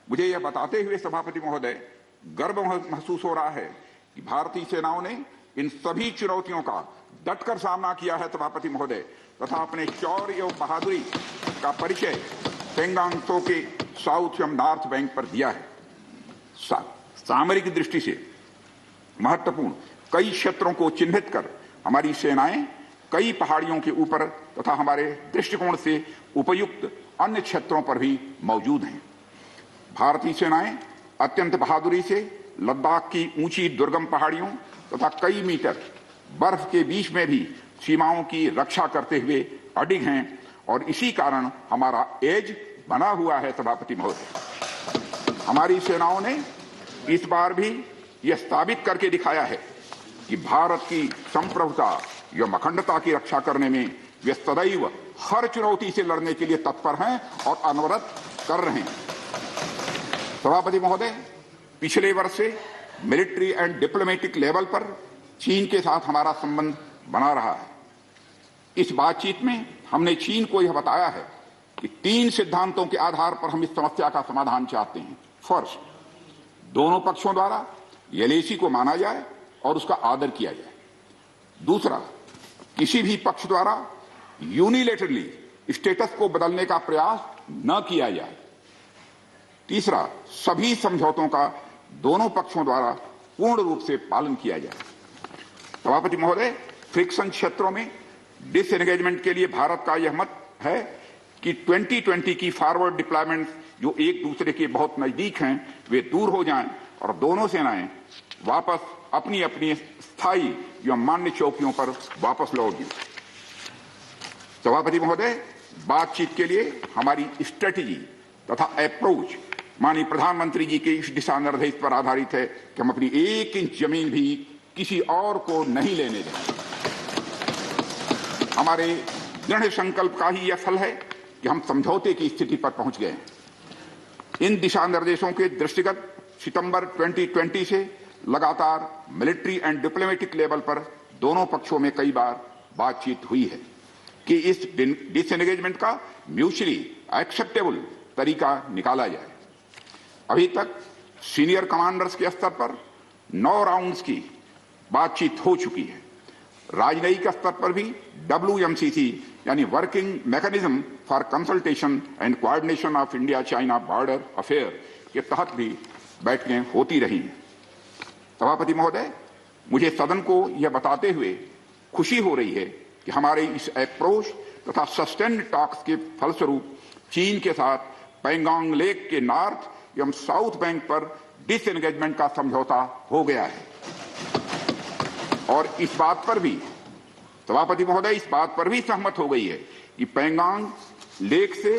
मुझे यह बताते हुए सभापति महोदय गर्व महसूस हो रहा है कि भारतीय सेनाओं ने इन सभी चुनौतियों का डटकर सामना किया है सभापति महोदय, तथा अपने शौर्य एवं बहादुरी का परिचय पेंगांग त्सो के साउथ एवं नॉर्थ बैंक पर दिया है। सामरिक दृष्टि से महत्वपूर्ण कई क्षेत्रों को चिन्हित कर हमारी सेनाएं कई पहाड़ियों के ऊपर तथा हमारे दृष्टिकोण से उपयुक्त अन्य क्षेत्रों पर भी मौजूद हैं। भारतीय सेनाएं अत्यंत बहादुरी से लद्दाख की ऊंची दुर्गम पहाड़ियों तथा कई मीटर बर्फ के बीच में भी सीमाओं की रक्षा करते हुए अडिग हैं और इसी कारण हमारा एज बना हुआ है। सभापति महोदय, हमारी सेनाओं ने इस बार भी यह साबित करके दिखाया है कि भारत की संप्रभुता एवं अखंडता की रक्षा करने में वे सदैव हर चुनौती से लड़ने के लिए तत्पर हैं और अनवरत कर रहे हैं। सभापति महोदय, पिछले वर्ष से मिलिट्री एंड डिप्लोमेटिक लेवल पर चीन के साथ हमारा संबंध बना रहा है। इस बातचीत में हमने चीन को यह बताया है कि 3 सिद्धांतों के आधार पर हम इस समस्या का समाधान चाहते हैं। फर्स्ट, दोनों पक्षों द्वारा एलएसी को माना जाए और उसका आदर किया जाए। दूसरा, किसी भी पक्ष द्वारा यूनिलेटरली स्टेटस को बदलने का प्रयास न किया जाए। तीसरा, सभी समझौतों का दोनों पक्षों द्वारा पूर्ण रूप से पालन किया जाए। सभापति महोदय, फ्रिक्शन क्षेत्रों में डिसएंगेजमेंट के लिए भारत का यह मत है कि 2020 की फॉरवर्ड डिप्लॉयमेंट जो एक दूसरे के बहुत नजदीक हैं वे दूर हो जाएं और दोनों सेनाएं वापस अपनी अपनी स्थायी या मान्य चौकियों पर वापस लौट गई। सभापति महोदय, बातचीत के लिए हमारी स्ट्रेटेजी तथा अप्रोच माननीय प्रधानमंत्री जी के इस दिशा निर्देश पर आधारित है कि हम अपनी 1 इंच जमीन भी किसी और को नहीं लेने देंगे। हमारे दृढ़ संकल्प का ही यह फल है कि हम समझौते की स्थिति पर पहुंच गए। इन दिशा निर्देशों के दृष्टिगत सितंबर 2020 से लगातार मिलिट्री एंड डिप्लोमेटिक लेवल पर दोनों पक्षों में कई बार बातचीत हुई है कि इस डिसएंगेजमेंट का म्यूचुअली एक्सेप्टेबल तरीका निकाला जाए। अभी तक सीनियर कमांडर्स के स्तर पर 9 राउंड्स की बातचीत हो चुकी है। राजनयिक स्तर पर भी WMCC यानी working mechanism for consultation and coordination of India China border affair के तहत भी बैठकें होती रही हैं। सभापति महोदय, मुझे सदन को यह बताते हुए खुशी हो रही है कि हमारे इस अप्रोच तथा सस्टेन्ड टॉक्स के फलस्वरूप चीन के साथ पेंगोंग लेक के नॉर्थ एवं साउथ बैंक पर डिसएंगेजमेंट का समझौता हो गया है। और इस बात पर भी सभापति महोदय सहमत हो गई है कि पेंगोंग लेक से